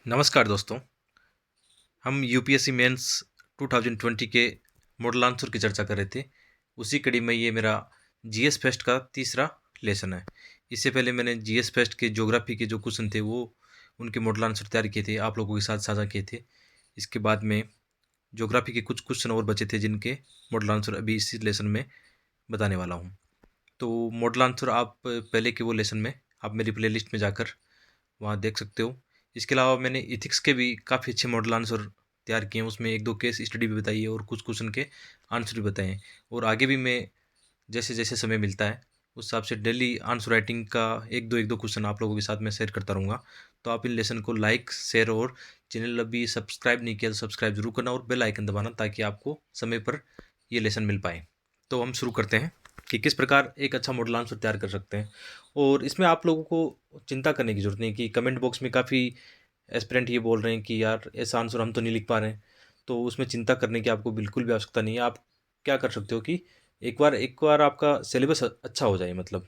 नमस्कार दोस्तों। हम यूपीएससी मेंस 2020 के मॉडल आंसर की चर्चा कर रहे थे। उसी कड़ी में ये मेरा जीएस फेस्ट का तीसरा लेसन है। इससे पहले मैंने जीएस फेस्ट के ज्योग्राफी के जो क्वेश्चन थे वो उनके मॉडल आंसर तैयार किए थे, आप लोगों के साथ साझा किए थे। इसके बाद में ज्योग्राफी के कुछ क्वेश्चन और बचे थे जिनके मॉडल आंसर अभी इसी लेसन में बताने वाला हूँ। तो मॉडल आंसर आप पहले के वो लेसन में आप मेरी प्लेलिस्ट में जाकर वहाँ देख सकते हो। इसके अलावा मैंने इथिक्स के भी काफ़ी अच्छे मॉडल आंसर तैयार किए हैं, उसमें एक दो केस स्टडी भी बताई है और कुछ क्वेश्चन के आंसर भी बताए हैं। और आगे भी मैं जैसे जैसे समय मिलता है उस हिसाब से डेली आंसर राइटिंग का एक दो क्वेश्चन आप लोगों के साथ मैं शेयर करता रहूँगा। तो आप इन लेसन को लाइक शेयर और चैनल अभी सब्सक्राइब नहीं किया तो सब्सक्राइब जरूर करना और बेल आइकन दबाना ताकि आपको समय पर ये लेसन मिल पाए। तो हम शुरू करते हैं कि किस प्रकार एक अच्छा मॉडल आंसर तैयार कर सकते हैं। और इसमें आप लोगों को चिंता करने की ज़रूरत नहीं कि कमेंट बॉक्स में काफ़ी एस्पिरेंट ये बोल रहे हैं कि यार ऐसा आंसर हम तो नहीं लिख पा रहे हैं। तो उसमें चिंता करने की आपको बिल्कुल भी आवश्यकता नहीं है। आप क्या कर सकते हो कि एक बार आपका सिलेबस अच्छा हो जाए, मतलब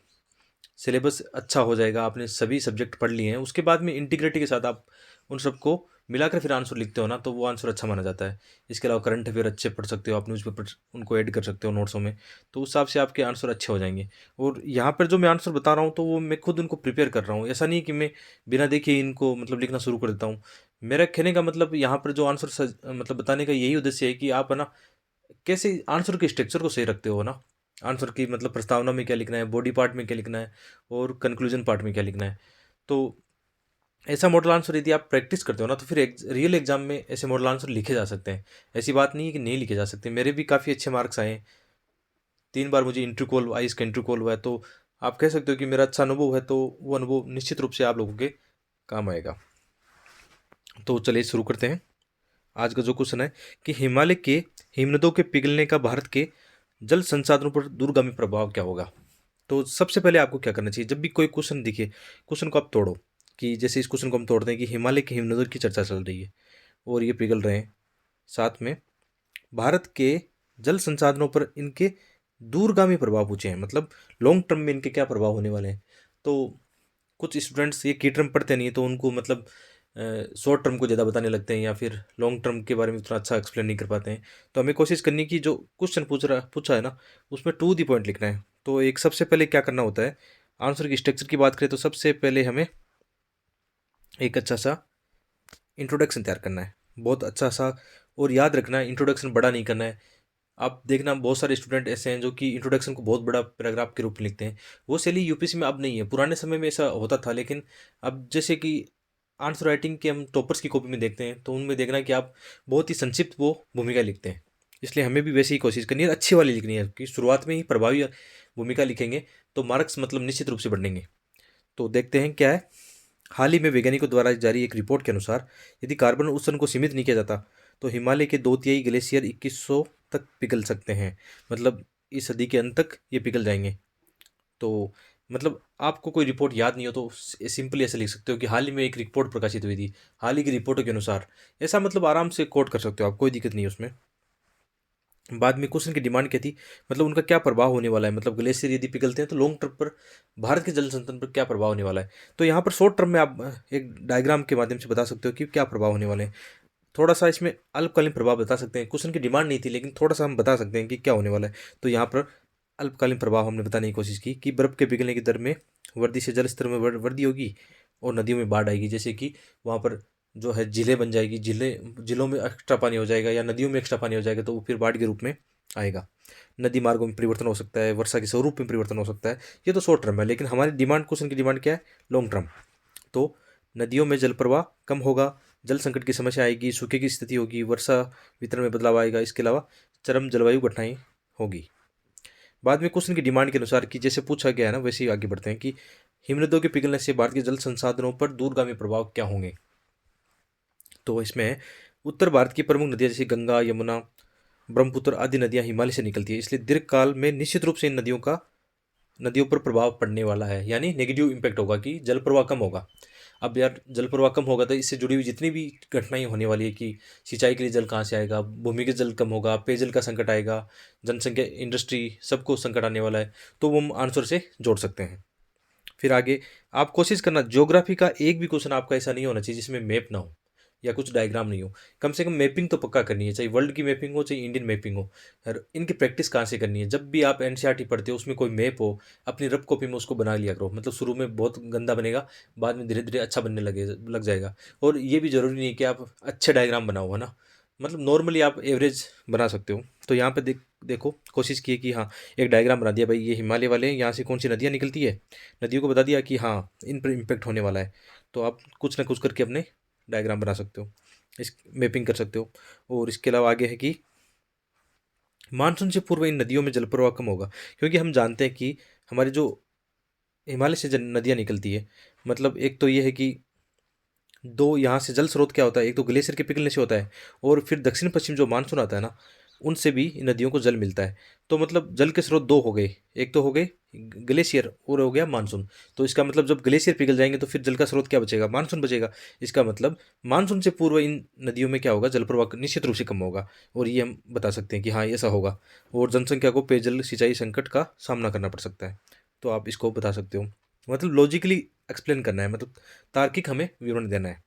सिलेबस अच्छा हो जाएगा, आपने सभी सब्जेक्ट पढ़ लिए हैं, उसके बाद में इंटीग्रिटी के साथ आप उन सबको मिलाकर फिर आंसर लिखते हो ना, तो वो आंसर अच्छा माना जाता है। इसके अलावा करंट अफेयर अच्छे पढ़ सकते हो, आप न्यूज़पेपर उनको ऐड कर सकते हो नोट्सों में, तो उस हिसाब से आपके आंसर अच्छे हो जाएंगे। और यहाँ पर जो मैं आंसर बता रहा हूँ तो वो मैं खुद उनको प्रिपेयर कर रहा हूँ, ऐसा नहीं कि मैं बिना देखे ही इनको मतलब लिखना शुरू कर देता हूँ। मेरा कहने का मतलब यहाँ पर जो आंसर मतलब बताने का यही उद्देश्य है कि आप है ना कैसे आंसर के स्ट्रक्चर को सही रखते हो ना। आंसर की मतलब प्रस्तावना में क्या लिखना है, बॉडी पार्ट में क्या लिखना है और कंक्लूजन पार्ट में क्या लिखना है। तो ऐसा मॉडल आंसर यदि आप प्रैक्टिस करते हो ना तो फिर रियल एग्जाम में ऐसे मॉडल आंसर लिखे जा सकते हैं। ऐसी बात नहीं है कि नहीं लिखे जा सकते, मेरे भी काफ़ी अच्छे मार्क्स आए हैं। 3 बार मुझे इंटरव्यू कॉल आई, इसका इंटरव्यू कॉल हुआ है, तो आप कह सकते हो कि मेरा अच्छा अनुभव है, तो वो अनुभव निश्चित रूप से आप लोगों के काम आएगा। तो चलिए शुरू करते हैं। आज का जो क्वेश्चन है कि हिमालय के हिमनदों के पिघलने का भारत के जल संसाधनों पर दूरगामी प्रभाव क्या होगा। तो सबसे पहले आपको क्या करना चाहिए, जब भी कोई क्वेश्चन दिखे क्वेश्चन को आप तोड़ो। कि जैसे इस क्वेश्चन को हम तोड़ते हैं कि हिमालय के हिमनदों की चर्चा चल रही है और ये पिघल रहे हैं, साथ में भारत के जल संसाधनों पर इनके दूरगामी प्रभाव पूछे हैं, मतलब लॉन्ग टर्म में इनके क्या प्रभाव होने वाले हैं। तो कुछ स्टूडेंट्स ये की टर्म पढ़ते नहीं है तो उनको मतलब शॉर्ट टर्म को ज़्यादा बताने लगते हैं या फिर लॉन्ग टर्म के बारे में उतना अच्छा एक्सप्लेन नहीं कर पाते हैं। तो हमें कोशिश करनी है कि जो क्वेश्चन पूछा है ना उसमें टू दी पॉइंट लिखना है। तो एक सबसे पहले क्या करना होता है, आंसर की स्ट्रक्चर की बात करें तो सबसे पहले हमें एक अच्छा सा इंट्रोडक्शन तैयार करना है, बहुत अच्छा सा। और याद रखना है इंट्रोडक्शन बड़ा नहीं करना है। आप देखना बहुत सारे स्टूडेंट ऐसे हैं जो कि इंट्रोडक्शन को बहुत बड़ा पैराग्राफ के रूप में लिखते हैं। वो शैली यूपीएससी में अब नहीं है, पुराने समय में ऐसा होता था, लेकिन अब जैसे कि आंसर राइटिंग के हम टॉपर्स की कॉपी में देखते हैं तो उनमें देखना कि आप बहुत ही संक्षिप्त वो भूमिका लिखते हैं। इसलिए हमें भी वैसे ही कोशिश करनी है, अच्छी वाली लिखनी है कि शुरुआत में ही प्रभावी भूमिका लिखेंगे तो मार्क्स मतलब निश्चित रूप से बढ़ेंगे। तो देखते हैं क्या है। हाल ही में वैज्ञानिकों द्वारा जारी एक रिपोर्ट के अनुसार यदि कार्बन उत्सर्जन को सीमित नहीं किया जाता तो हिमालय के 2/3 ग्लेशियर 2100 तक पिघल सकते हैं, मतलब इस सदी के अंत तक ये पिघल जाएंगे। तो मतलब आपको कोई रिपोर्ट याद नहीं हो तो सिंपली ऐसे लिख सकते हो कि हाल ही में एक रिपोर्ट प्रकाशित हुई थी, हाल ही की रिपोर्टों के अनुसार। ऐसा मतलब आराम से कोट कर सकते हो आप, कोई दिक्कत नहीं है उसमें। बाद में क्वेश्चन की डिमांड क्या थी, मतलब उनका क्या प्रभाव होने वाला है, मतलब ग्लेशियर यदि पिघलते हैं तो लॉन्ग टर्म पर भारत के जल संतुलन पर क्या प्रभाव होने वाला है। तो यहाँ पर शॉर्ट टर्म में आप एक डायग्राम के माध्यम से बता सकते हो कि क्या प्रभाव होने वाले हैं। थोड़ा सा इसमें अल्पकालीन प्रभाव बता सकते हैं, क्वेश्चन की डिमांड नहीं थी लेकिन थोड़ा सा हम बता सकते हैं कि क्या होने वाला है। तो यहाँ पर अल्पकालीन प्रभाव हमने बताने की कोशिश की कि बर्फ़ के पिघलने की दर में वृद्धि से जल स्तर में वृद्धि होगी और नदियों में बाढ़ आएगी। जैसे कि वहाँ पर जो है झीलें बन जाएगी, झीलों में एक्स्ट्रा पानी हो जाएगा या नदियों में एक्स्ट्रा पानी हो जाएगा तो वो फिर बाढ़ के रूप में आएगा। नदी मार्गों में परिवर्तन हो सकता है, वर्षा के स्वरूप में परिवर्तन हो सकता है। ये तो शॉर्ट टर्म है, लेकिन हमारी डिमांड, क्वेश्चन की डिमांड क्या है, लॉन्ग टर्म। तो नदियों में जल प्रवाह कम होगा, जल संकट की समस्या आएगी, सूखे की स्थिति होगी, वर्षा वितरण में बदलाव आएगा, इसके अलावा चरम जलवायु घटनाएं होगी। बाद में क्वेश्चन की डिमांड के अनुसार कि जैसे पूछा गया है ना वैसे ही आगे बढ़ते हैं कि हिमनदों के पिघलने से भारत के जल संसाधनों पर दूरगामी प्रभाव क्या होंगे। तो इसमें उत्तर भारत की प्रमुख नदियाँ जैसे गंगा, यमुना, ब्रह्मपुत्र आदि नदियाँ हिमालय से निकलती है, इसलिए दीर्घकाल में निश्चित रूप से इन नदियों पर प्रभाव पड़ने वाला है, यानी नेगेटिव इम्पैक्ट होगा कि जल प्रवाह कम होगा। अब यार जल प्रवाह कम होगा तो इससे जुड़ी हुई जितनी भी घटनाएं होने वाली है कि सिंचाई के लिए जल कहाँ से आएगा, भूमिगत जल कम होगा, पेयजल का संकट आएगा, जनसंख्या, इंडस्ट्री, सबको संकट आने वाला है। तो वो हम आंसर से जोड़ सकते हैं। फिर आगे आप कोशिश करना ज्योग्राफी का एक भी क्वेश्चन आपका ऐसा नहीं होना चाहिए जिसमें मैप ना हो। या कुछ डायग्राम नहीं हो। कम से कम मैपिंग तो पक्का करनी है, चाहे वर्ल्ड की मैपिंग हो चाहे इंडियन मैपिंग हो। और इनकी प्रैक्टिस कहाँ से करनी है, जब भी आप एनसीईआरटी पढ़ते हो उसमें कोई मैप हो, अपनी रफ कॉपी में उसको बना लिया करो। मतलब शुरू में बहुत गंदा बनेगा, बाद में धीरे धीरे अच्छा बनने लग जाएगा। और ये भी ज़रूरी नहीं है कि आप अच्छे डायग्राम बनाओ, है ना। मतलब नॉर्मली आप एवरेज बना सकते हो। तो यहाँ पे देखो कोशिश की कि हाँ, एक डायग्राम बना दिया भाई, ये हिमालय वाले हैं, यहाँ से कौन सी नदियाँ निकलती है, नदियों को बता दिया कि हाँ इन पर इम्पेक्ट होने वाला है। तो आप कुछ ना कुछ करके अपने डायग्राम बना सकते हो, इस मैपिंग कर सकते हो। और इसके अलावा आगे है कि मानसून से पूर्व इन नदियों में जल प्रवाह कम होगा, क्योंकि हम जानते हैं कि हमारी जो हिमालय से नदियाँ निकलती है, मतलब एक तो ये है कि दो यहाँ से जल स्रोत क्या होता है, एक तो ग्लेशियर के पिघलने से होता है, और फिर दक्षिण पश्चिम जो मानसून आता है ना, उनसे भी इन नदियों को जल मिलता है। तो मतलब जल के स्रोत दो हो गए, एक तो हो गए ग्लेशियर और हो गया मानसून। तो इसका मतलब जब ग्लेशियर पिघल जाएंगे तो फिर जल का स्रोत क्या बचेगा, मानसून बचेगा। इसका मतलब मानसून से पूर्व इन नदियों में क्या होगा, जल प्रवाह निश्चित रूप से कम होगा। और ये हम बता सकते हैं कि हाँ ऐसा होगा। और जनसंख्या को पेयजल सिंचाई संकट का सामना करना पड़ सकता है। तो आप इसको बता सकते हो। मतलब लॉजिकली एक्सप्लेन करना है, मतलब तार्किक हमें विवरण देना है।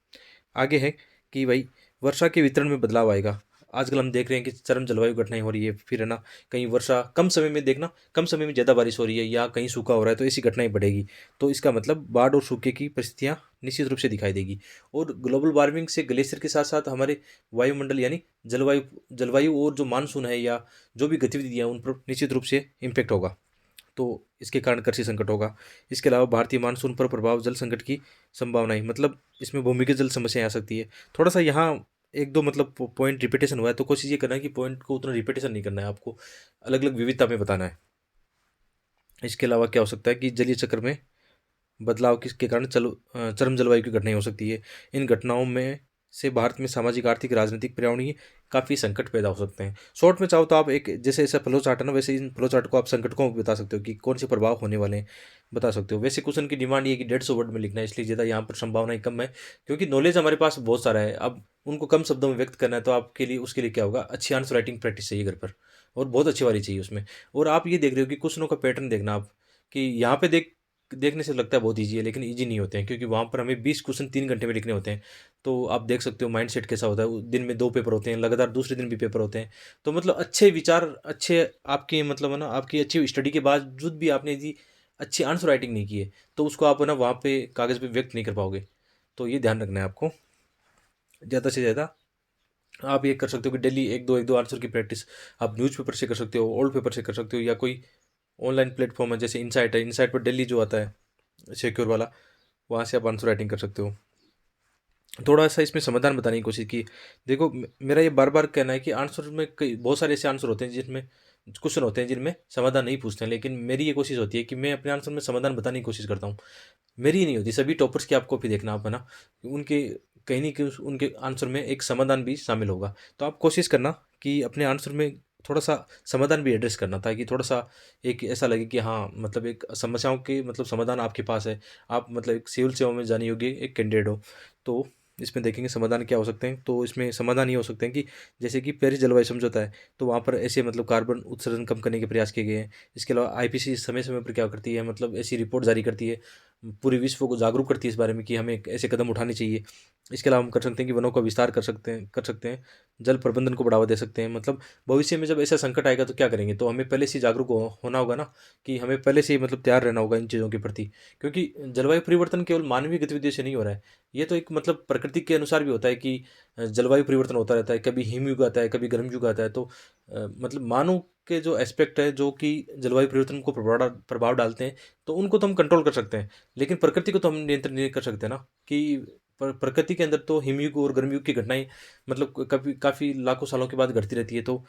आगे है कि भाई वर्षा के वितरण में बदलाव आएगा। आजकल हम देख रहे हैं कि चरम जलवायु घटनाएं हो रही है, फिर है ना, कहीं वर्षा कम समय में, देखना कम समय में ज़्यादा बारिश हो रही है या कहीं सूखा हो रहा है, तो ऐसी घटनाएं बढ़ेगी। तो इसका मतलब बाढ़ और सूखे की परिस्थितियां निश्चित रूप से दिखाई देगी। और ग्लोबल वार्मिंग से ग्लेशियर के साथ साथ हमारे वायुमंडल यानी जलवायु जलवायु और जो मानसून है या जो भी गतिविधियाँ उन पर निश्चित रूप से इम्पेक्ट होगा। तो इसके कारण कृषि संकट होगा। इसके अलावा भारतीय मानसून पर प्रभाव, जल संकट की संभावनाएं, मतलब इसमें भूमिगत जल समस्याएं आ सकती है। थोड़ा सा यहाँ एक दो मतलब पॉइंट रिपीटेशन हुआ है, तो कोशिश ये करना है कि पॉइंट को उतना रिपीटेशन नहीं करना है, आपको अलग अलग विविधता में बताना है। इसके अलावा क्या हो सकता है कि जलीय चक्र में बदलाव किसके कारण चरम जलवायु की घटनाएं हो सकती है। इन घटनाओं में से भारत में सामाजिक, आर्थिक, राजनीतिक, पर्यावरणीय काफ़ी संकट पैदा हो सकते हैं। शॉर्ट में चाहो तो आप एक जैसे ऐसा फ्लो चार्ट है ना, वैसे इन फ्लो चार्ट को आप संकट को बता सकते हो कि कौन से प्रभाव होने वाले हैं, बता सकते हो। वैसे क्वेश्चन की डिमांड ये है कि 150 वर्ड में लिखना है, इसलिए ज़्यादा यहाँ पर संभावनाएं कम है, क्योंकि नॉलेज हमारे पास बहुत सारा है। अब उनको कम शब्दों में व्यक्त करना है, तो आपके लिए उसके लिए क्या होगा, अच्छी आंसर राइटिंग प्रैक्टिस चाहिए घर पर, और बहुत अच्छी वाली चाहिए उसमें। और आप ये देख रहे हो कि क्वेश्चनों का पैटर्न देखना आप, कि यहाँ पे देखने से लगता है बहुत ईजी है, लेकिन ईजी नहीं होते हैं, क्योंकि वहाँ पर हमें 20 क्वेश्चन 3 घंटे में लिखने होते हैं। तो आप देख सकते हो माइंड सेट कैसा होता है। दिन में 2 पेपर होते हैं, लगातार दूसरे दिन भी पेपर होते हैं। तो मतलब अच्छे विचार, अच्छे आपके मतलब है ना, आपकी अच्छी स्टडी के बावजूद भी आपने यदि अच्छी आंसर राइटिंग नहीं की है, तो उसको आप है ना वहाँ पे कागज़ पे व्यक्त नहीं कर पाओगे। तो ये ध्यान रखना है आपको। ज़्यादा से ज़्यादा आप ये कर सकते हो कि डेली एक दो आंसर की प्रैक्टिस आप न्यूज़पेपर से कर सकते हो, ओल्ड पेपर से कर सकते हो, या कोई ऑनलाइन प्लेटफॉर्म है जैसे इनसाइट है, इनसाइट पर डेली जो आता है सिक्योर वाला, वहाँ से आप आंसर राइटिंग कर सकते हो। थोड़ा सा इसमें समाधान बताने की कोशिश की। देखो मेरा ये बार बार कहना है कि आंसर में कई बहुत सारे ऐसे आंसर होते हैं जिसमें क्वेश्चन होते हैं जिनमें समाधान नहीं पूछते हैं, लेकिन मेरी ये कोशिश होती है कि मैं अपने आंसर में समाधान बताने की कोशिश करता हूँ। मेरी ही नहीं होती, सभी टॉपर्स की आप कॉपी देखना आप, है ना, उनके कहीं नहीं कहीं उनके आंसर में एक समाधान भी शामिल होगा। तो आप कोशिश करना कि अपने आंसर में थोड़ा सा समाधान भी एड्रेस करना, ताकि थोड़ा सा एक ऐसा लगे कि हाँ मतलब एक समस्याओं के मतलब समाधान आपके पास है। आप मतलब एक सिविल सेवा में जाने योग्य एक कैंडिडेट हो। तो इसमें देखेंगे समाधान क्या हो सकते हैं। तो इसमें समाधान ये हो सकते हैं कि जैसे कि पेरिस जलवायु समझौता है, तो वहाँ पर ऐसे मतलब कार्बन उत्सर्जन कम करने के प्रयास किए गए हैं। इसके अलावा आईपीसी समय समय पर क्या करती है, मतलब ऐसी रिपोर्ट जारी करती है, पूरे विश्व को जागरूक करती है इस बारे में कि हमें ऐसे कदम उठाने चाहिए। इसके अलावा हम कर सकते हैं कि वनों का विस्तार कर सकते हैं, जल प्रबंधन को बढ़ावा दे सकते हैं। मतलब भविष्य में जब ऐसा संकट आएगा तो क्या करेंगे, तो हमें पहले से जागरूक होना होगा ना, कि हमें पहले से ही मतलब तैयार रहना होगा इन चीज़ों के प्रति। क्योंकि जलवायु परिवर्तन केवल मानवीय गतिविधियों से नहीं हो रहा है, ये तो एक मतलब प्रकृति के अनुसार भी होता है कि जलवायु परिवर्तन होता रहता है, कभी हिमयुग आता है, कभी गर्म युग आता है। तो मतलब मानव के जो एस्पेक्ट है जो कि जलवायु परिवर्तन को प्रभाव डालते हैं, तो उनको तो हम कंट्रोल कर सकते हैं, लेकिन प्रकृति को तो हम नियंत्रण नहीं कर सकते ना। कि प्रकृति के अंदर तो हिमयुग और गर्मयुग की घटनाएं मतलब कभी काफ़ी लाखों सालों के बाद घटती रहती है। तो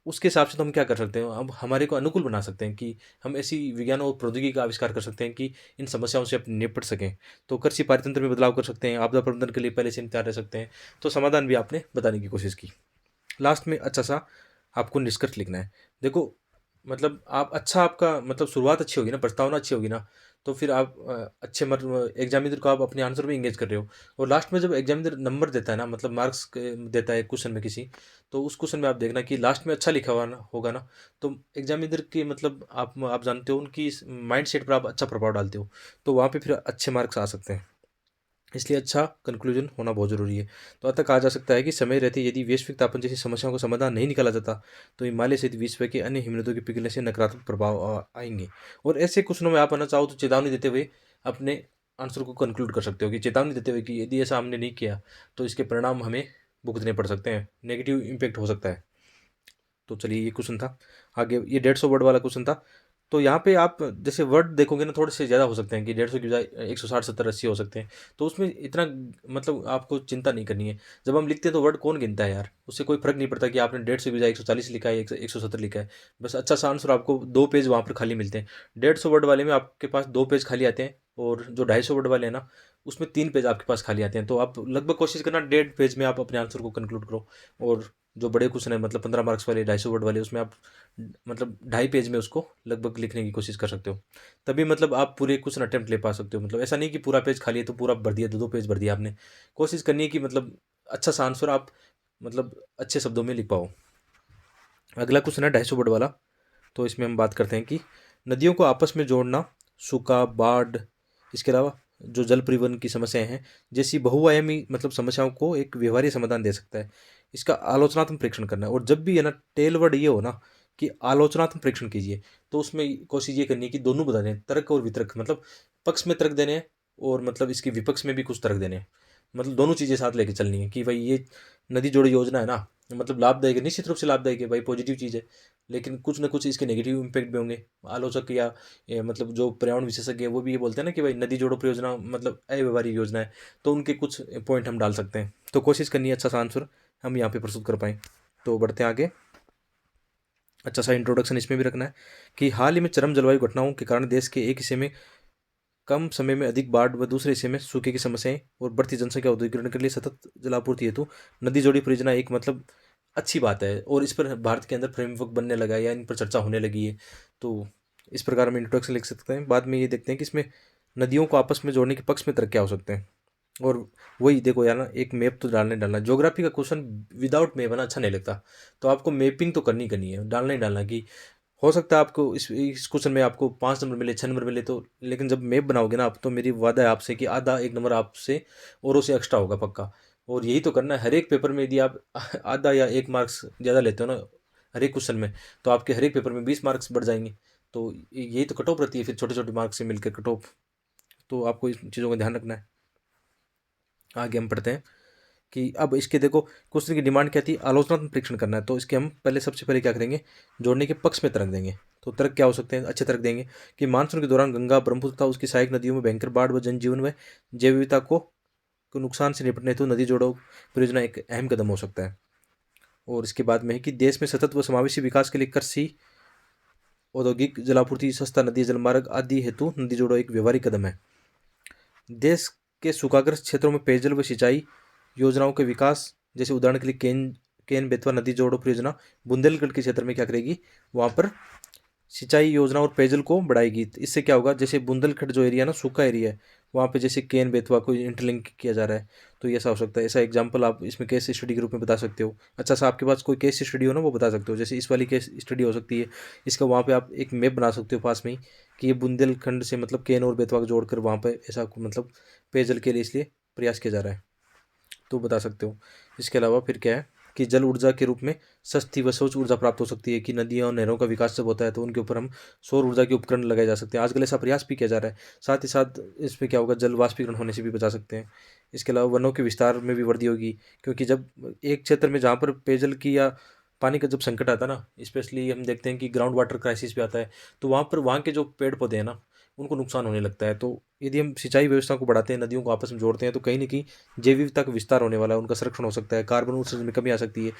उसके हिसाब से तो हम क्या कर सकते हैं, अब हमारे को अनुकूल बना सकते हैं कि हम ऐसी विज्ञान और प्रौद्योगिकी का आविष्कार कर सकते हैं कि इन समस्याओं से अपने निपट सकें। तो कृषि पारितंत्र में बदलाव कर सकते हैं, आपदा प्रबंधन के लिए पहले से हम तैयार रह सकते हैं। तो समाधान भी आपने बताने की कोशिश की। लास्ट में अच्छा सा आपको निष्कर्ष लिखना है। देखो मतलब आप अच्छा, आपका मतलब शुरुआत अच्छी होगी ना, प्रस्तावना अच्छी होगी ना, तो फिर आप अच्छे मतलब एग्जामिनर को आप अपने आंसर में इंगेज कर रहे हो। और लास्ट में जब एग्जामिनर नंबर देता है ना, मतलब मार्क्स देता है क्वेश्चन में किसी, तो उस क्वेश्चन में आप देखना कि लास्ट में अच्छा लिखा हुआ ना होगा ना, तो एग्जामिनर के मतलब आप जानते हो उनकी माइंड सेट पर आप अच्छा प्रभाव डालते हो, तो वहाँ पे फिर अच्छे मार्क्स आ सकते हैं। इसलिए अच्छा कंक्लूजन होना बहुत ज़रूरी है। तो अतः कहा जा सकता है कि समय रहते यदि वैश्विक तापन जैसी समस्याओं का समाधान नहीं निकाला जाता, तो हिमालय सहित विश्व के अन्य हिमनदों के पिघलने से नकारात्मक प्रभाव आएंगे। और ऐसे क्वेश्चनों में आप आना चाहो तो चेतावनी देते हुए अपने आंसर को कंक्लूड कर सकते हो, कि चेतावनी देते हुए कि यदि ऐसा हमने नहीं किया तो इसके परिणाम हमें भुगतने पड़ सकते हैं, नेगेटिव इम्पैक्ट हो सकता है। तो चलिए ये क्वेश्चन था। आगे ये 150 वर्ड वाला क्वेश्चन था। तो यहाँ पे आप जैसे वर्ड देखोगे ना, थोड़े से ज़्यादा हो सकते हैं, कि 150 की बजाय 160 70 80 हो सकते हैं। तो उसमें इतना मतलब आपको चिंता नहीं करनी है। जब हम लिखते हैं तो वर्ड कौन गिनता है यार, उससे कोई फर्क नहीं पड़ता कि आपने 150 की बजाय 140 लिखा है, 170 लिखा है। बस अच्छा सा आंसर, आपको 2 पेज वहाँ पर खाली मिलते हैं। 150 वर्ड वाले में आपके पास 2 पेज खाली आते हैं, और जो 250 वर्ड वाले हैं ना, उसमें 3 पेज आपके पास खाली आते हैं। तो आप लगभग कोशिश करना 1.5 पेज में आप अपने आंसर को कंक्लूड करो। और जो बड़े क्वेश्चन है, मतलब 15 मार्क्स वाले, 250 वर्ड वाले, उसमें आप मतलब 2.5 पेज में उसको लगभग लिखने की कोशिश कर सकते हो। तभी मतलब आप पूरे क्वेश्चन अटेम्प्ट ले पा सकते हो। मतलब ऐसा नहीं कि पूरा पेज खाली है तो पूरा भर दिया, 2 2 पेज भर दिया आपने। कोशिश करनी है कि मतलब अच्छा सा आंसर आप मतलब अच्छे शब्दों में लिख पाओ। अगला क्वेश्चन है 250 वर्ड वाला। तो इसमें हम बात करते हैं कि नदियों को आपस में जोड़ना, सूखा, बाढ़, इसके अलावा जो जल परिवहन की समस्याएं हैं जैसी बहुआयामी मतलब समस्याओं को एक व्यवहारिक समाधान दे सकता है। इसका आलोचनात्मक परीक्षण करना है। और जब भी है ना टेल वर्ड ये हो ना कि आलोचनात्मक परीक्षण कीजिए, तो उसमें कोशिश ये करनी है कि दोनों बता दें, तर्क और वितर्क, मतलब पक्ष में तर्क देने हैं और मतलब इसके विपक्ष में भी कुछ तर्क देने हैं। मतलब दोनों चीज़ें साथ लेके चलनी है, कि भाई ये नदी जोड़ो योजना है ना, मतलब लाभदायक है, निश्चित रूप से लाभदायक है भाई, पॉजिटिव चीज़ है। लेकिन कुछ ना कुछ इसके नेगेटिव इम्पैक्ट भी होंगे। आलोचक या मतलब जो पर्यावरण विशेषज्ञ है वो भी ये बोलते हैं ना कि भाई नदी जोड़ो परियोजना मतलब अव्यवहारिक योजना है। तो उनके कुछ पॉइंट हम डाल सकते हैं। तो कोशिश करनी है अच्छा सा आंसर हम यहाँ पे प्रस्तुत कर पाएँ। तो बढ़ते हैं आगे। अच्छा सा इंट्रोडक्शन इसमें भी रखना है कि हाल ही में चरम जलवायु घटनाओं के कारण देश के एक हिस्से में कम समय में अधिक बाढ़ व दूसरे हिस्से में सूखे की समस्याएं और बढ़ती जनसंख्या उद्दीकरण के लिए सतत जलापूर्ति हेतु नदी जोड़ी परियोजना एक मतलब अच्छी बात है। और इस पर भारत के अंदर फ्रेमवर्क बनने लगा है, या इन पर चर्चा होने लगी है। तो इस प्रकार हम इंट्रोडक्शन लिख सकते हैं। बाद में ये देखते हैं कि इसमें नदियों को आपस में जोड़ने के पक्ष में तर्क क्या हो सकते हैं। और वही देखो यार ना, एक मैप तो डालना ज्योग्राफी का क्वेश्चन विदाउट मैप है ना अच्छा नहीं लगता। तो आपको मैपिंग तो करनी है, डालना ही डालना। कि हो सकता है आपको इस क्वेश्चन में आपको 5 नंबर मिले, 6 नंबर मिले, तो लेकिन जब मैप बनाओगे ना आप, तो मेरी वादा है आपसे कि आधा 1 नंबर आपसे और उससे एक्स्ट्रा होगा पक्का। और यही तो करना है हर एक पेपर में। यदि आप आधा या 1 मार्क्स ज़्यादा लेते हो ना हर एक क्वेश्चन में, तो आपके हर एक पेपर में 20 मार्क्स बढ़ जाएंगे। तो यही तो कट ऑफ रहती है फिर, छोटे छोटे मार्क्स से मिलकर कट ऑफ। तो आपको इस चीज़ों का ध्यान रखना है। आगे हम पढ़ते हैं कि अब इसके देखो क्वेश्चन की डिमांड क्या थी, आलोचनात्मक परीक्षण करना है। तो इसके हम पहले सबसे पहले क्या करेंगे, जोड़ने के पक्ष में तर्क देंगे। तो तर्क क्या हो सकते हैं, अच्छे तर्क देंगे कि मानसून के दौरान गंगा, ब्रह्मपुत्र तथा उसकी सहायक नदियों में भयंकर बाढ़ व जनजीवन व जैव विविधता को नुकसान से निपटने हेतु नदी जोड़ो परियोजना एक अहम कदम हो सकता है। और इसके बाद में है कि देश में सतत व समावेशी विकास के लिए कृषि, औद्योगिक, जलापूर्ति, सस्ता नदी जलमार्ग आदि हेतु नदी जोड़ो एक व्यवहारिक कदम है। देश के सूखाग्रस्त क्षेत्रों में पेयजल व सिंचाई योजनाओं के विकास, जैसे उदाहरण के लिए केन बेतवा नदी जोड़ो परियोजना बुंदेलखंड के क्षेत्र में क्या करेगी, वहाँ पर सिंचाई योजना और पेयजल को बढ़ाएगी। तो इससे क्या होगा, जैसे बुंदेलखंड जो एरिया ना सूखा एरिया है, वहाँ पे जैसे केन बेतवा को इंटरलिंक किया जा रहा है। तो ये ऐसा हो सकता है। ऐसा एग्जाम्पल आप इसमें केस स्टडी के रूप में बता सकते हो। अच्छा सा आपके पास कोई केस स्टडी हो ना, वो बता सकते हो। जैसे इस वाली केस स्टडी हो सकती है, इसका वहाँ पे आप एक मैप बना सकते हो पास में ही, कि ये बुंदेलखंड से मतलब केन और बेतवा को जोड़कर वहाँ पे ऐसा मतलब पेयजल के लिए इसलिए प्रयास किया जा रहा है। तो बता सकते हो। इसके अलावा फिर क्या है कि जल ऊर्जा के रूप में सस्ती व स्वच्छ ऊर्जा प्राप्त हो सकती है। कि नदियों और नहरों का विकास जब होता है तो उनके ऊपर हम सौर ऊर्जा के उपकरण लगाए जा सकते हैं। आजकल ऐसा प्रयास भी किया जा रहा है। साथ ही साथ इसमें क्या होगा, जल वाष्पीकरण होने से भी बचा सकते हैं। इसके अलावा वनों के विस्तार में भी वृद्धि होगी, क्योंकि जब एक क्षेत्र में जहाँ पर पेयजल की या पानी का जब संकट आता है ना, स्पेशली हम देखते हैं कि ग्राउंड वाटर क्राइसिस भी आता है, तो वहाँ पर वहाँ के जो पेड़ पौधे हैं ना, उनको नुकसान होने लगता है। तो यदि हम सिंचाई व्यवस्था को बढ़ाते हैं, नदियों को आपस में जोड़ते हैं, तो कहीं न कहीं जैव विविधता का विस्तार होने वाला है, उनका संरक्षण हो सकता है, कार्बन उत्सर्जन में कमी आ सकती है।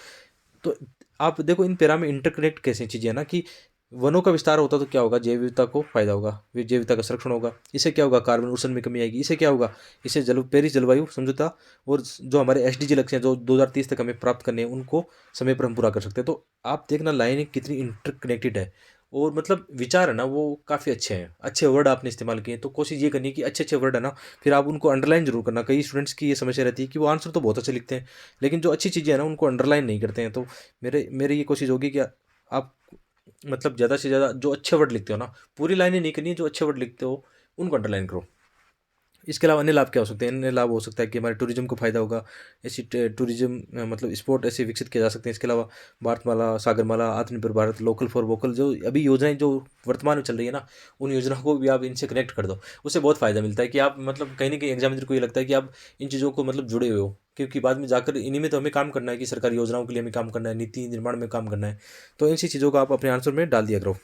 तो आप देखो इन पैरा में इंटरकनेक्ट कैसी चीज़ें हैं ना, कि वनों का विस्तार होता तो क्या होगा, जैव विविधता को फायदा होगा, जैव विविधता का संरक्षण होगा। इससे क्या होगा, कार्बन उत्सर्जन में कमी आएगी। इससे क्या होगा, इससे पेरिस जलवायु समझौता और जो हमारे एसडीजी लक्ष्य हैं जो 2030 तक हमें प्राप्त करने हैं, उनको समय पर हम पूरा कर सकते हैं। तो आप देखना लाइन कितनी इंटरकनेक्टेड है। और मतलब विचार है ना वो काफ़ी अच्छे हैं, अच्छे वर्ड आपने इस्तेमाल किए। तो कोशिश ये करनी है कि अच्छे अच्छे वर्ड है ना, फिर आप उनको अंडरलाइन जरूर करना। कई स्टूडेंट्स की ये समस्या रहती है कि वो आंसर तो बहुत अच्छे लिखते हैं, लेकिन जो अच्छी चीज़ें हैं ना उनको अंडरलाइन नहीं करते हैं। तो मेरे मेरी ये कोशिश होगी कि आप मतलब ज़्यादा से ज़्यादा जो अच्छे वर्ड लिखते हो ना, पूरी लाइनें नहीं करनी है, जो अच्छे वर्ड लिखते हो उनको अंडरलाइन करो। इसके अलावा अन्य लाभ क्या हो सकते हैं? अन्य लाभ हो सकता है कि हमारे टूरिज्म को फ़ायदा होगा। ऐसी टूरिज्म मतलब स्पोर्ट ऐसे विकसित किए जा सकते हैं। इसके अलावा भारतमाला, सागरमाला, आत्मनिर्भर भारत, लोकल फॉर वोकल, जो अभी योजनाएं जो वर्तमान में चल रही है ना, उन योजनाओं को भी आप इनसे कनेक्ट कर दो। उससे बहुत फ़ायदा मिलता है कि आप मतलब कहीं ना कहीं एग्जामिनर को ये लगता है कि आप इन चीज़ों को मतलब जुड़े हुए हो, क्योंकि बाद में जाकर इन्हीं में तो हमें काम करना है कि सरकारी योजनाओं के लिए हमें काम करना है, नीति निर्माण में काम करना है। तो ऐसी चीज़ों को आप अपने आंसर में डाल दिया करो।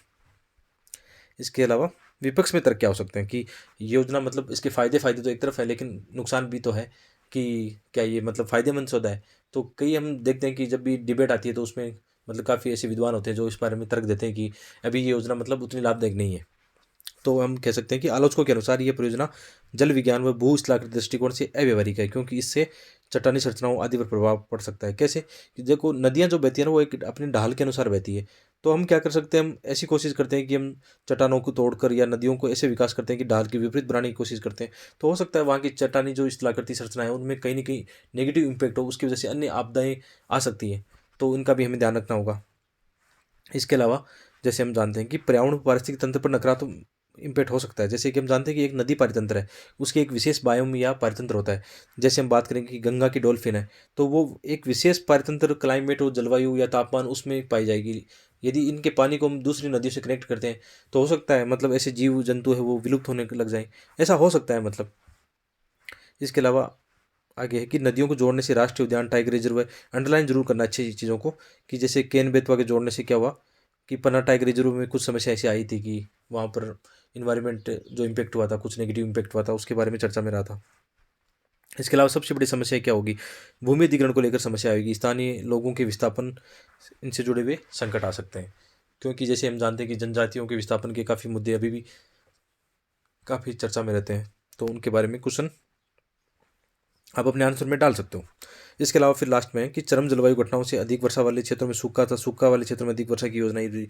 इसके अलावा विपक्ष में तर्क क्या हो सकते हैं कि योजना मतलब इसके फ़ायदे फ़ायदे तो एक तरफ है, लेकिन नुकसान भी तो है कि क्या ये मतलब फ़ायदेमंद सौदा है? तो कई हम देखते हैं कि जब भी डिबेट आती है तो उसमें मतलब काफ़ी ऐसे विद्वान होते हैं जो इस बारे में तर्क देते हैं कि अभी ये योजना मतलब उतनी लाभदायक नहीं है। तो हम कह सकते हैं कि आलोचकों के अनुसार ये परियोजना जल विज्ञान व भू स्थलाकृति दृष्टिकोण से अव्यवहारिक है, क्योंकि इससे चट्टानी संरचनाओं आदि पर प्रभाव पड़ सकता है। कैसे? कि देखो, नदियाँ जो बहती हैं ना वो एक अपने ढाल के अनुसार बहती है। तो हम क्या कर सकते हैं, हम ऐसी कोशिश करते हैं कि हम चट्टानों को तोड़कर या नदियों को ऐसे विकास करते हैं कि ढाल के विपरीत बनाने की कोशिश करते हैं। तो हो सकता है वहाँ की चट्टानी जो स्थलाकृति संरचना है उनमें कहीं न कहीं नेगेटिव इम्पैक्ट हो, उसकी वजह से अन्य आपदाएँ आ सकती हैं। तो इनका भी हमें ध्यान रखना होगा। इसके अलावा जैसे हम जानते हैं कि पर्यावरण पारिस्थितिक तंत्र पर नकारात्मक इम्पैक्ट हो सकता है। जैसे कि हम जानते हैं कि एक नदी पारितंत्र है, उसकी एक विशेष बायोम या पारितंत्र होता है। जैसे हम बात करें कि गंगा की डॉल्फिन है, तो वो एक विशेष पारितंत्र, क्लाइमेट और जलवायु या तापमान उसमें पाई जाएगी। यदि इनके पानी को हम दूसरी नदियों से कनेक्ट करते हैं तो हो सकता है मतलब ऐसे जीव जंतु है वो विलुप्त होने लग जाएं। ऐसा हो सकता है मतलब। इसके अलावा आगे है कि नदियों को जोड़ने से राष्ट्रीय उद्यान, टाइगर रिजर्व अंडरलाइन जरूर करना अच्छी चीज़ों को, कि जैसे केन बेतवा के जोड़ने से क्या हुआ कि पन्ना टाइगर रिजर्व में कुछ समस्या ऐसी आई थी कि वहाँ पर इन्वायरमेंट जो इम्पेक्ट हुआ था, कुछ नेगेटिव इम्पेक्ट हुआ था, उसके बारे में चर्चा में रहा था। इसके अलावा सबसे बड़ी समस्या क्या होगी? भूमि अधिग्रहण को लेकर समस्या आएगी। स्थानीय लोगों के विस्थापन, इनसे जुड़े हुए संकट आ सकते हैं, क्योंकि जैसे हम जानते हैं कि जनजातियों के विस्थापन के काफ़ी मुद्दे अभी भी काफ़ी चर्चा में रहते हैं। तो उनके बारे में क्वेश्चन आप अपने आंसर में डाल सकते हो। इसके अलावा फिर लास्ट में है कि चरम जलवायु घटनाओं से अधिक वर्षा वाले क्षेत्रों में सूखा था, सूखा वाले क्षेत्रों में अधिक वर्षा की योजना ही।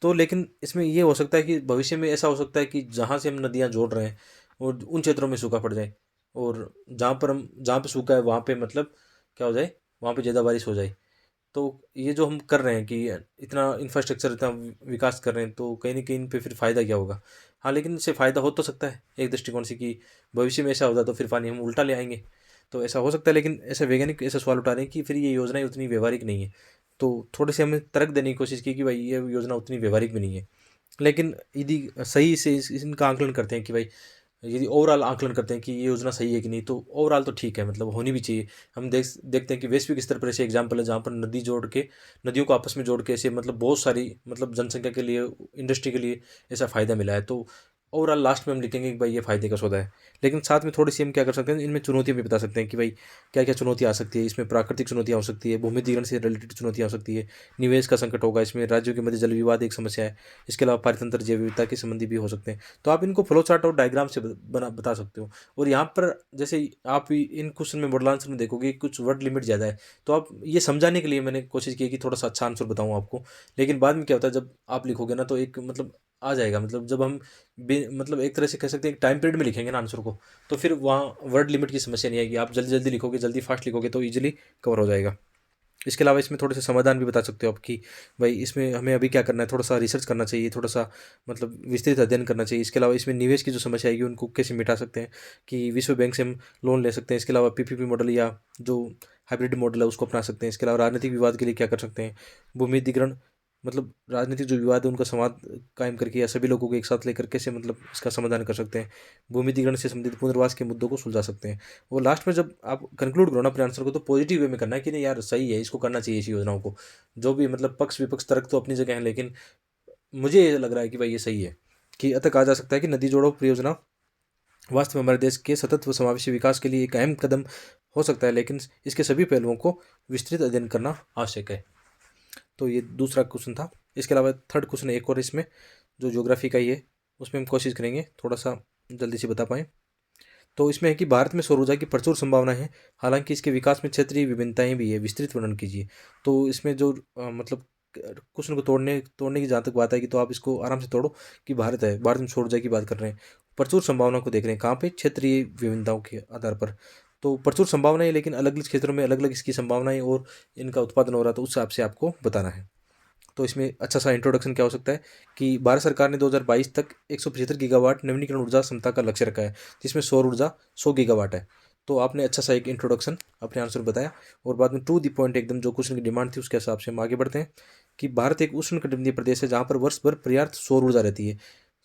तो लेकिन इसमें ये हो सकता है कि भविष्य में ऐसा हो सकता है कि जहाँ से हम नदियाँ जोड़ रहे हैं और उन क्षेत्रों में सूखा पड़ जाए, और जहाँ पे सूखा है वहाँ पे मतलब क्या हो जाए, वहाँ पे ज़्यादा बारिश हो जाए। तो ये जो हम कर रहे हैं कि इतना इंफ्रास्ट्रक्चर, इतना विकास कर रहे हैं, तो कहीं न कहीं इन पे फिर फ़ायदा क्या होगा? हाँ, लेकिन इससे फ़ायदा हो तो सकता है एक दृष्टिकोण से कि भविष्य में ऐसा होगा तो फिर पानी हम उल्टा ले आएँगे। तो ऐसा हो सकता है, लेकिन ऐसे वैज्ञानिक ऐसा सवाल उठा रहे हैं कि फिर ये योजनाएँ उतनी व्यावहारिक नहीं है। तो थोड़े-से हमने तर्क देने की कोशिश की कि भाई ये योजना उतनी व्यावहारिक भी नहीं है। लेकिन यदि सही से इनका आकलन करते हैं कि भाई यदि ओवरऑल आकलन करते हैं कि ये योजना सही है कि नहीं, तो ओवरऑल तो ठीक है, मतलब होनी भी चाहिए। हम देखते हैं कि वैश्विक स्तर पर ऐसे एग्जाम्पल है जहाँ पर नदियों को आपस में जोड़ के ऐसे मतलब बहुत सारी मतलब जनसंख्या के लिए, इंडस्ट्री के लिए ऐसा फ़ायदा मिला है। तो ओवरऑल लास्ट में हम लिखेंगे कि भाई ये फ़ायदे का सौदा है। लेकिन साथ में थोड़ी-सी हम क्या कर सकते हैं, इनमें चुनौतियाँ भी बता सकते हैं कि भाई क्या-क्या चुनौतियाँ आ सकती है। इसमें प्राकृतिक चुनौतियाँ हो सकती है, भूमि अधिग्रहण से रिलेटेड चुनौतियाँ हो सकती है, निवेश का संकट होगा, इसमें राज्यों के मध्य जल विवाद एक समस्या है। इसके अलावा पारितंत्र जैव विविधता के संबंधी भी हो सकते हैं। तो आप इनको फ्लो चार्ट और डायग्राम से बता सकते हो। और यहाँ पर जैसे आप इन क्वेश्चन में मॉडल आंसर में देखोगे कुछ वर्ड लिमिट ज़्यादा है, तो आप ये समझाने के लिए मैंने कोशिश की है कि थोड़ा सा अच्छा आंसर बताऊँ आपको। लेकिन बाद में क्या होता है, जब आप लिखोगे ना तो एक मतलब आ जाएगा, मतलब जब हम मतलब एक तरह से कह सकते हैं एक टाइम पीरियड में लिखेंगे ना आंसर को, तो फिर वहाँ वर्ड लिमिट की समस्या नहीं आएगी। आप जल्दी जल्दी लिखोगे, जल्दी फास्ट लिखोगे तो ईजिली कवर हो जाएगा। इसके अलावा इसमें थोड़े से समाधान भी बता सकते हो आप कि भाई इसमें हमें अभी क्या करना है, थोड़ा सा रिसर्च करना चाहिए, थोड़ा सा मतलब विस्तृत अध्ययन करना चाहिए। इसके अलावा इसमें निवेश की जो समस्या आएगी उनको कैसे मिटा सकते हैं, कि विश्व बैंक से हम लोन ले सकते हैं। इसके अलावा पीपीपी मॉडल या जो हाइब्रिड मॉडल है उसको अपना सकते हैं। इसके अलावा राजनीतिक विवाद के लिए क्या कर सकते हैं, भूमि अधिग्रहण मतलब राजनीतिक जो विवाद है उनका संवाद कायम करके या सभी लोगों को एक साथ लेकर कैसे मतलब इसका समाधान कर सकते हैं। भूमि अधिग्रहण से संबंधित पुनर्वास के मुद्दों को सुलझा सकते हैं। वो लास्ट में जब आप कंक्लूड करो ना अपने आंसर को, तो पॉजिटिव वे में करना है कि नहीं यार सही है, इसको करना चाहिए, ऐसी योजनाओं को। जो भी मतलब पक्ष विपक्ष तर्क तो अपनी जगह है, लेकिन मुझे ये लग रहा है कि भाई ये सही है। कि अतः कहा जा सकता है कि नदी जोड़ो परियोजना वास्तव में हमारे देश के सतत व समावेशी विकास के लिए एक अहम कदम हो सकता है, लेकिन इसके सभी पहलुओं को विस्तृत अध्ययन करना आवश्यक है। तो ये दूसरा क्वेश्चन था। इसके अलावा थर्ड क्वेश्चन एक और इसमें जो ज्योग्राफी का ही है, उसमें हम कोशिश करेंगे थोड़ा सा जल्दी से बता पाएँ। तो इसमें है कि भारत में सौर ऊर्जा की प्रचुर संभावना है, हालांकि इसके विकास में क्षेत्रीय विभिन्नताएं भी है, विस्तृत वर्णन कीजिए। तो इसमें जो मतलब क्वेश्चन को तोड़ने तोड़ने की जहाँ तक बात है कि तो आप इसको आराम से तोड़ो कि भारत है, भारत में सौर ऊर्जा की बात कर रहे हैं, प्रचुर संभावना को देख रहे हैं, कहाँ पे? क्षेत्रीय विभिन्नताओं के आधार पर। तो प्रचुर संभावनाएं, लेकिन अलग अलग क्षेत्रों में अलग अलग इसकी संभावनाएं और इनका उत्पादन हो रहा है, तो उस हिसाब से आपको बताना है। तो इसमें अच्छा सा इंट्रोडक्शन क्या हो सकता है कि भारत सरकार ने 2022 तक 175 गीगावाट नवीनीकरण ऊर्जा क्षमता का लक्ष्य रखा है, जिसमें सौर ऊर्जा 100 गीगावाट है। तो आपने अच्छा सा एक इंट्रोडक्शन अपने आंसर बताया, और बाद में टू दी पॉइंट एकदम जो क्वेश्चन की डिमांड थी उसके हिसाब से हम आगे बढ़ते हैं कि भारत एक उष्णकटिबंधीय प्रदेश है जहाँ पर वर्ष भर पर्याप्त सौर ऊर्जा रहती है,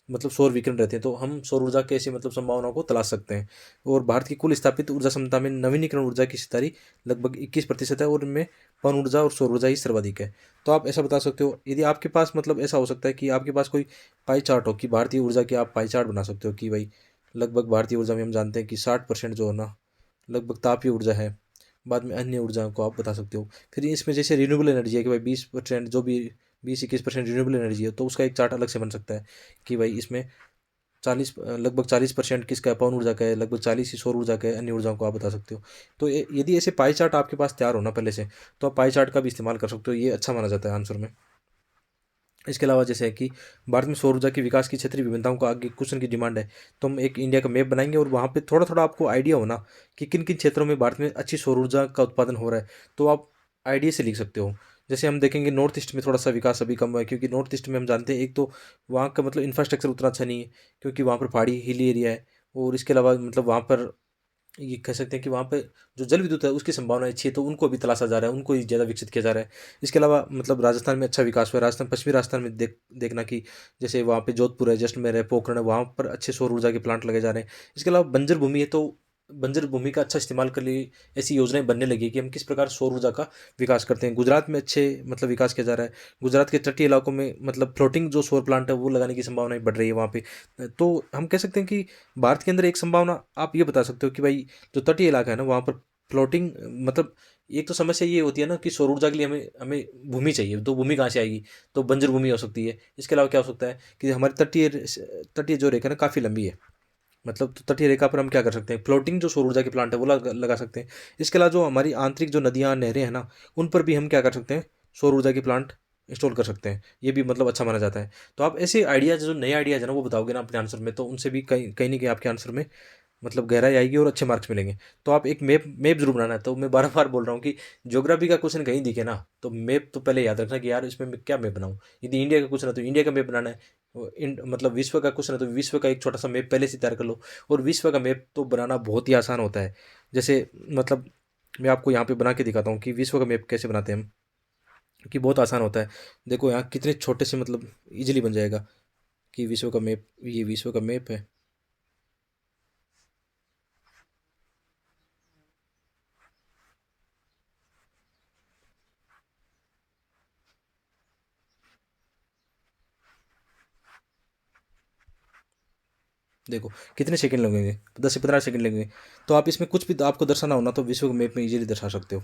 मतलब सौर विकिरण रहते हैं। तो हम सौर ऊर्जा के ऐसी मतलब संभावनाओं को तलाश सकते हैं। और भारत की कुल स्थापित ऊर्जा क्षमता में नवीनीकरण ऊर्जा की हिस्सेदारी लगभग 21% है, और इनमें पवन ऊर्जा और सौर ऊर्जा ही सर्वाधिक है। तो आप ऐसा बता सकते हो, यदि आपके पास मतलब ऐसा हो सकता है कि आपके पास कोई पाई चार्ट हो कि भारतीय ऊर्जा की, आप पाई चार्ट बना सकते हो कि भाई लगभग भारतीय ऊर्जा में हम जानते हैं कि 60% जो है ना लगभग तापीय ऊर्जा है। बाद में अन्य ऊर्जाओं को आप बता सकते हो। फिर इसमें जैसे रिन्यूएबल एनर्जी है कि भाई 20% जो भी 20-21% रिन्यूएबल एनर्जी है, तो उसका एक चार्ट अलग से बन सकता है कि भाई इसमें 40% किसका है, पवन ऊर्जा का है, लगभग 40 ही सौर ऊर्जा का है, अन्य ऊर्जाओं को आप बता सकते हो। तो यदि ऐसे पाई चार्ट आपके पास तैयार हो ना पहले से, तो आप पाई चार्ट का भी इस्तेमाल कर सकते हो, ये अच्छा माना जाता है आंसर में। इसके अलावा जैसे है कि भारत में सौर ऊर्जा के विकास की क्षेत्रीय विभिन्नताओं का आगे क्वेश्चन की डिमांड है, तो हम एक इंडिया का मैप बनाएंगे और वहाँ पे थोड़ा थोड़ा आपको आइडिया होना कि किन किन क्षेत्रों में भारत में अच्छी सौर ऊर्जा का उत्पादन हो रहा है, तो आप आइडिया से लिख सकते हो। जैसे हम देखेंगे नॉर्थ ईस्ट में थोड़ा सा विकास अभी कम हुआ है, क्योंकि नॉर्थ ईस्ट में हम जानते हैं एक तो वहाँ का मतलब इंफ्रास्ट्रक्चर उतना अच्छा नहीं है, क्योंकि वहाँ पर पहाड़ी हिली एरिया है। और इसके अलावा मतलब वहाँ पर ये कह सकते हैं कि वहाँ पे जो जल विद्युत है उसकी संभावना अच्छी है, तो उनको भी तलाशा जा रहा है, उनको ही ज़्यादा विकसित किया जा रहा है। इसके अलावा मतलब राजस्थान में अच्छा विकास हुआ है, राजस्थान पश्चिमी राजस्थान में देखना कि जैसे वहाँ पे जोधपुर है, जैसलमेर है, पोखरण है, वहाँ पर अच्छे सौर ऊर्जा के प्लांट लगे जा रहे हैं। इसके अलावा बंजर भूमि है, तो बंजर भूमि का अच्छा इस्तेमाल के लिए ऐसी योजनाएं बनने लगी कि हम किस प्रकार सौर ऊर्जा का विकास करते हैं। गुजरात में अच्छे मतलब विकास किया जा रहा है, गुजरात के तटीय इलाकों में मतलब फ्लोटिंग जो सौर प्लांट है वो लगाने की संभावनाएं बढ़ रही है वहाँ पे। तो हम कह सकते हैं कि भारत के अंदर एक संभावना आप ये बता सकते हो कि भाई जो तटीय इलाका है ना वहाँ पर फ्लोटिंग मतलब एक तो समस्या ये होती है ना कि सौर ऊर्जा के लिए हमें हमें भूमि चाहिए, तो भूमि कहाँ से आएगी, तो बंजर भूमि हो सकती है। इसके अलावा क्या हो सकता है कि हमारी तटीय तटीय जो रेखा है ना काफ़ी लंबी है, मतलब तो तटीय रेखा पर हम क्या कर सकते हैं, फ्लोटिंग जो सौर ऊर्जा के प्लांट है वो लगा सकते हैं। इसके अलावा जो हमारी आंतरिक जो नदियाँ नहरें हैं ना उन पर भी हम क्या कर सकते हैं, सौर ऊर्जा के प्लांट इंस्टॉल कर सकते हैं, ये भी मतलब अच्छा माना जाता है। तो आप ऐसे आइडियाज़ जो नए आइडियाज़ है ना वो बताओगे ना अपने आंसर में, तो उनसे भी कहीं कहीं ना कहीं आपके आंसर में मतलब गहराई आएगी और अच्छे मार्क्स मिलेंगे। तो आप एक मैप मैप जरूर बनाना है। तो मैं बार बार बोल रहा हूँ कि ज्योग्राफी का क्वेश्चन कहीं दिखे ना तो मैप तो पहले याद रखना कि यार इसमें मैं क्या मैप बनाऊँ। यदि इंडिया का क्वेश्चन है तो इंडिया का मैप बनाना है, मतलब विश्व का क्वेश्चन है तो विश्व का एक छोटा सा मैप पहले से तैयार कर लो। और विश्व का मैप तो बनाना बहुत ही आसान होता है। जैसे मतलब मैं आपको यहाँ पे बना के दिखाता हूँ कि विश्व का मैप कैसे बनाते हैं हम, कि बहुत आसान होता है। देखो यहाँ कितने छोटे से मतलब इजीली बन जाएगा कि विश्व का मैप, ये विश्व का मैप है। देखो कितने सेकंड लगेंगे, 10 से 15 सेकंड लगेंगे। तो आप इसमें कुछ भी तो आपको दर्शाना हो ना तो विश्व मैप में इजीली दर्शा सकते हो।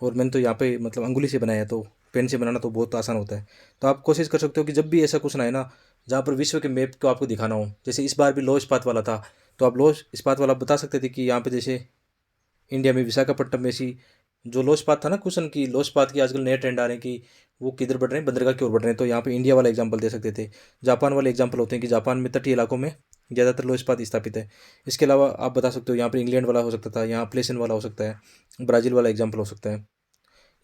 और मैंने तो यहाँ पे मतलब अंगुली से बनाया है, तो पेन से बनाना तो बहुत आसान होता है। तो आप कोशिश कर सकते हो कि जब भी ऐसा क्वेश्चन आए ना जहाँ पर विश्व के मैप को आपको दिखाना हो, जैसे इस बार भी लौह इस्पात वाला था, तो आप लौह इस्पात वाला बता सकते थे कि यहाँ पे जैसे इंडिया में विशाखापट्टनम में सी जो लॉ इस्पात था ना क्वेश्चन की, लॉ इस्पात की आजकल नए ट्रेंड आ रहे हैं कि वो किधर बढ़ रहे हैं, बंदरगाह की ओर बढ़ रहे हैं। तो यहाँ पे इंडिया वाला एग्जांपल दे सकते थे। जापान वाले एग्जांपल होते हैं कि जापान में तटीय इलाकों में ज़्यादातर लॉ इस्पात स्थापित है। इसके अलावा आप बता सकते हो यहाँ पर इंग्लैंड वाला हो सकता था, यहाँ प्लेसन वाला हो सकता है, ब्राज़ील वाला एग्जाम्पल हो सकता है।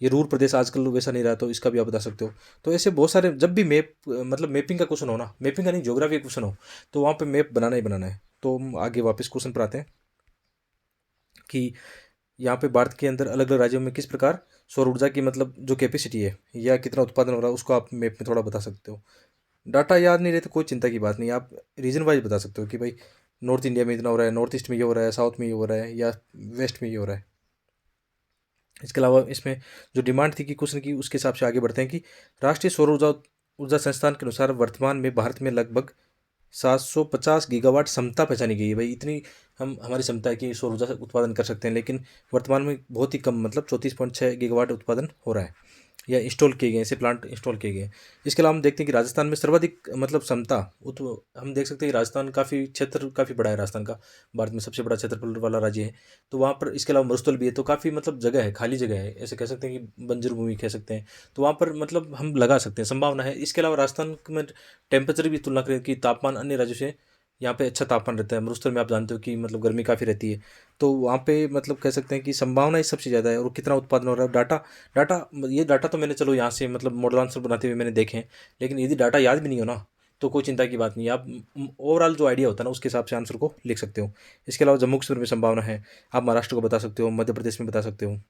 ये रूर प्रदेश आजकल वैसा नहीं रहा, तो इसका भी आप बता सकते हो। तो ऐसे बहुत सारे जब भी मैप मतलब मैपिंग का क्वेश्चन हो ना, मैपिंग का नहीं ज्योग्राफी का क्वेश्चन हो, तो वहाँ पे मैप बनाना ही बनाना है। तो हम आगे वापस क्वेश्चन पर आते हैं कि यहाँ पे भारत के अंदर अलग अलग राज्यों में किस प्रकार सौर ऊर्जा की मतलब जो कैपेसिटी है या कितना उत्पादन हो रहा है उसको आप मैप में थोड़ा बता सकते हो। डाटा याद नहीं रहे तो कोई चिंता की बात नहीं, आप रीजन वाइज बता सकते हो कि भाई नॉर्थ इंडिया में इतना हो रहा है, नॉर्थ ईस्ट में ये हो रहा है, साउथ में ये हो रहा है, या वेस्ट में ये हो रहा है। इसके अलावा इसमें जो डिमांड थी कि क्वेश्चन की उसके हिसाब से आगे बढ़ते हैं कि राष्ट्रीय सौर ऊर्जा ऊर्जा संस्थान के अनुसार वर्तमान में भारत में लगभग 750 गीगावाट क्षमता पहचानी गई है। भाई इतनी हम हमारी क्षमता है कि सौर ऊर्जा से उत्पादन कर सकते हैं, लेकिन वर्तमान में बहुत ही कम मतलब 34.6 गीगावाट उत्पादन हो रहा है या इंस्टॉल किए गए ऐसे प्लांट इंस्टॉल किए गए हैं। इसके अलावा हम देखते हैं कि राजस्थान में सर्वाधिक मतलब क्षमता हम देख सकते हैं कि राजस्थान काफ़ी क्षेत्र काफ़ी बड़ा है, राजस्थान का भारत में सबसे बड़ा क्षेत्रफल वाला राज्य है। तो वहाँ पर इसके अलावा मरुस्थल भी है, तो काफ़ी मतलब जगह है, खाली जगह है, ऐसे कह सकते हैं कि बंजर भूमि कह सकते हैं। तो वहाँ पर मतलब हम लगा सकते हैं, संभावना है। इसके अलावा राजस्थान में टेम्परेचर भी तुलना करें कि तापमान अन्य राज्यों से यहाँ पे अच्छा तापमान रहता है। अमृतसर में आप जानते हो कि मतलब गर्मी काफ़ी रहती है। तो वहाँ पे मतलब कह सकते हैं कि संभावना ही सबसे ज़्यादा है। और कितना उत्पादन हो रहा है, डाटा डाटा ये डाटा तो मैंने चलो यहाँ से मतलब मॉडल आंसर बनाते हुए मैंने देखे हैं, लेकिन यदि डाटा याद भी नहीं हो ना, तो कोई चिंता की बात नहीं है। आप ओवरऑल जो आइडिया होता है ना, उसके हिसाब से आंसर को लिख सकते हो। इसके अलावा जम्मू कश्मीर में संभावना है, आप महाराष्ट्र को बता सकते हो, मध्य प्रदेश में बता सकते हो,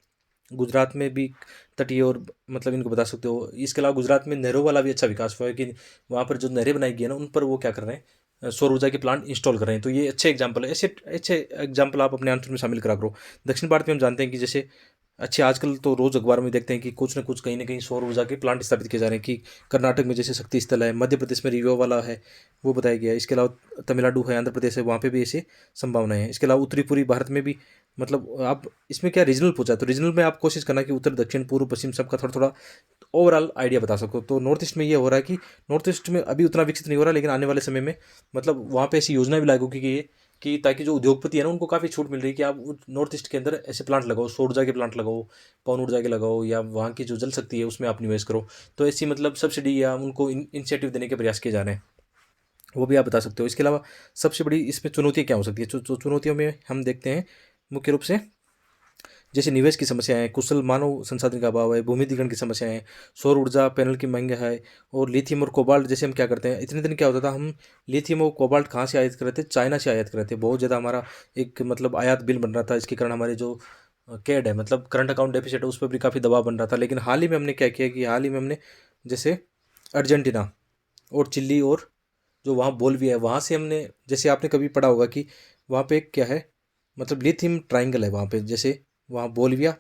गुजरात में भी तटीय और मतलब इनको बता सकते हो। इसके अलावा गुजरात में नहरों वाला भी अच्छा विकास हुआ है कि वहाँ पर जो नहरें बनाई गई है ना, उन पर वो क्या कर रहे हैं, सौर ऊर्जा के प्लांट इंस्टॉल कर रहे हैं। तो ये अच्छे एग्जाम्पल है, ऐसे अच्छे एग्जाम्पल आप अपने आंसर में शामिल करा करो। दक्षिण भारत में हम जानते हैं कि जैसे अच्छे आजकल तो रोज़ अखबार में देखते हैं कि कुछ ना कुछ कहीं ना कहीं सौर ऊर्जा के प्लांट स्थापित किए जा रहे हैं। कि कर्नाटक में जैसे शक्ति स्थल है, मध्य प्रदेश में रिवा वाला है, वो बताया गया है। इसके अलावा तमिलनाडु है, आंध्र प्रदेश है, वहाँ पे भी ऐसे संभावनाएं हैं। इसके अलावा उत्तरी पूर्वी भारत में भी मतलब आप इसमें क्या रीजनल पूछा, तो रीजनल में आप कोशिश करना कि उत्तर दक्षिण पूर्व पश्चिम सबका थोड़ा थोड़ा ओवरऑल आइडिया बता सको। तो नॉर्थ ईस्ट में ये हो रहा है कि नॉर्थ ईस्ट में अभी उतना विकसित नहीं हो रहा, लेकिन आने वाले समय में मतलब वहाँ पे ऐसी योजना भी लागू की गई है कि ताकि जो उद्योगपति है ना, उनको काफ़ी छूट मिल रही है कि आप नॉर्थ ईस्ट के अंदर ऐसे प्लांट लगाओ, सौर ऊर्जा के प्लांट लगाओ, पवन ऊर्जा के लगाओ, या वहाँ की जो जल शक्ति है उसमें आप निवेश करो। तो ऐसी मतलब सब्सिडी या उनको इंसेंटिव देने के प्रयास किए जा रहे हैं, वो भी आप बता सकते हो। इसके अलावा सबसे बड़ी इसमें चुनौतियाँ क्या हो सकती है, जो चुनौतियों में हम देखते हैं मुख्य रूप से जैसे निवेश की समस्याएं हैं, कुशल मानव संसाधन का अभाव है, भूमि अधिग्रहण की समस्याएं हैं, सौर ऊर्जा पैनल की महंगा है, और लिथियम और कोबाल्ट। जैसे हम क्या करते हैं, इतने दिन क्या होता था, हम लिथियम और कोबाल्ट कहाँ से आयात कर रहे थे, चाइना से आयात कर रहे थे। बहुत ज़्यादा हमारा एक मतलब आयात बिल बन रहा था। इसके कारण हमारे जो कैड है मतलब करंट अकाउंट डेफिसिट है, उस पर भी काफ़ी दबाव बन रहा था। लेकिन हाल ही में हमने क्या किया कि हाल ही में हमने जैसे अर्जेंटीना और चिल्ली और जो वहाँ बोल्विया है, वहाँ से हमने, जैसे आपने कभी पढ़ा होगा कि वहाँ पे क्या है, मतलब लिथियम ट्राइंगल है वहाँ पे। जैसे वहाँ बोल्विया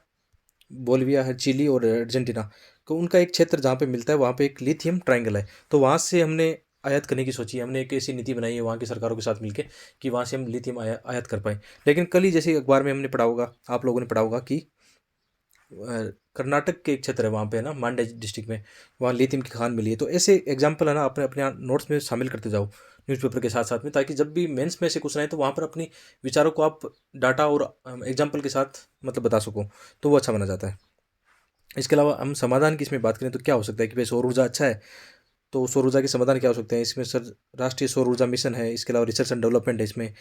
बोल्विया है, चिली और अर्जेंटीना, तो उनका एक क्षेत्र जहाँ पे मिलता है, वहाँ पे एक लिथियम ट्राइंगल है। तो वहाँ से हमने आयात करने की सोची है। हमने एक ऐसी नीति बनाई है वहाँ की सरकारों के साथ मिलकर कि वहाँ से हम लिथियम आयात कर पाएँ। लेकिन कल ही जैसे अखबार में हमने पढ़ा होगा, आप लोगों ने पढ़ा होगा कि कर्नाटक के एक क्षेत्र है वहाँ पे ना, मांड्या डिस्ट्रिक्ट में, वहाँ लिथियम की खान मिली है। तो ऐसे एग्जाम्पल है ना, अपने अपने नोट्स में शामिल करते जाओ न्यूज़पेपर के साथ साथ में, ताकि जब भी मेंस में से कुछ आए तो वहाँ पर अपनी विचारों को आप डाटा और एग्जाम्पल के साथ मतलब बता सको, तो वो अच्छा माना जाता है। इसके अलावा हम समाधान की इसमें बात करें तो क्या हो सकता है कि भाई सौर ऊर्जा अच्छा है, तो सौर ऊर्जा के समाधान क्या हो सकते हैं इसमें सर। राष्ट्रीय सौर ऊर्जा मिशन है, इसके अलावा रिसर्च एंड डेवलपमेंट है, इसमें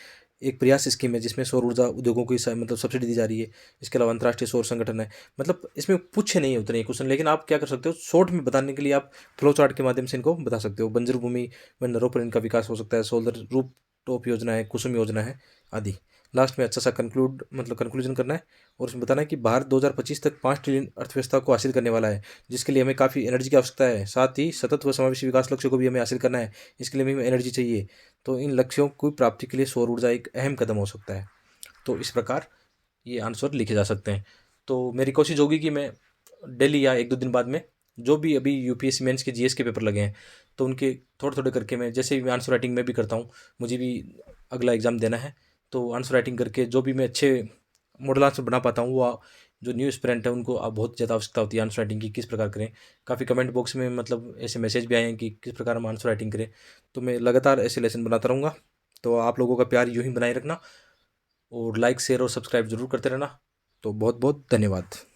एक प्रयास स्कीम है जिसमें सौर ऊर्जा उद्योगों की मतलब सब्सिडी दी जा रही है। इसके अलावा अंतर्राष्ट्रीय सौर संगठन है। मतलब इसमें पूछे नहीं उतने ही क्वेश्चन, लेकिन आप क्या कर सकते हो, शॉर्ट में बताने के लिए आप फ्लो चार्ट के माध्यम से इनको बता सकते हो। बंजर भूमि व नरों पर इनका विकास हो सकता है, सोलर रूप टॉप योजना है, कुसुम योजना है आदि। लास्ट में अच्छा सा कंक्लूजन करना है, और उसमें बताना है कि भारत 2025 तक 5 ट्रिलियन अर्थव्यवस्था को हासिल करने वाला है, जिसके लिए हमें काफ़ी एनर्जी की आवश्यकता है। साथ ही सतत व समावेशी विकास लक्ष्यों को भी हमें हासिल करना है, इसके लिए हमें एनर्जी चाहिए। तो इन लक्ष्यों की प्राप्ति के लिए सौर ऊर्जा एक अहम कदम हो सकता है। तो इस प्रकार ये आंसर लिखे जा सकते हैं। तो मेरी कोशिश होगी कि मैं डेली या 1-2 दिन बाद में जो भी अभी यूपीएससी मेंस के जीएस के पेपर लगे हैं, तो उनके थोड़े थोड़े करके मैं, जैसे भी मैं आंसर राइटिंग में भी करता हूँ, मुझे भी अगला एग्ज़ाम देना है, तो आंसर राइटिंग करके जो भी मैं अच्छे मॉडल आंसर बना पाता हूँ, वो जो न्यू एस्पिरेंट है उनको अब बहुत ज़्यादा आवश्यकता होती है आंसर राइटिंग की, किस प्रकार करें। काफ़ी कमेंट बॉक्स में मतलब ऐसे मैसेज भी आए हैं कि किस प्रकार हम आंसर राइटिंग करें। तो मैं लगातार ऐसे लेसन बनाता रहूँगा। तो आप लोगों का प्यार यूँ ही बनाए रखना, और लाइक शेयर और सब्सक्राइब जरूर करते रहना। तो बहुत बहुत धन्यवाद।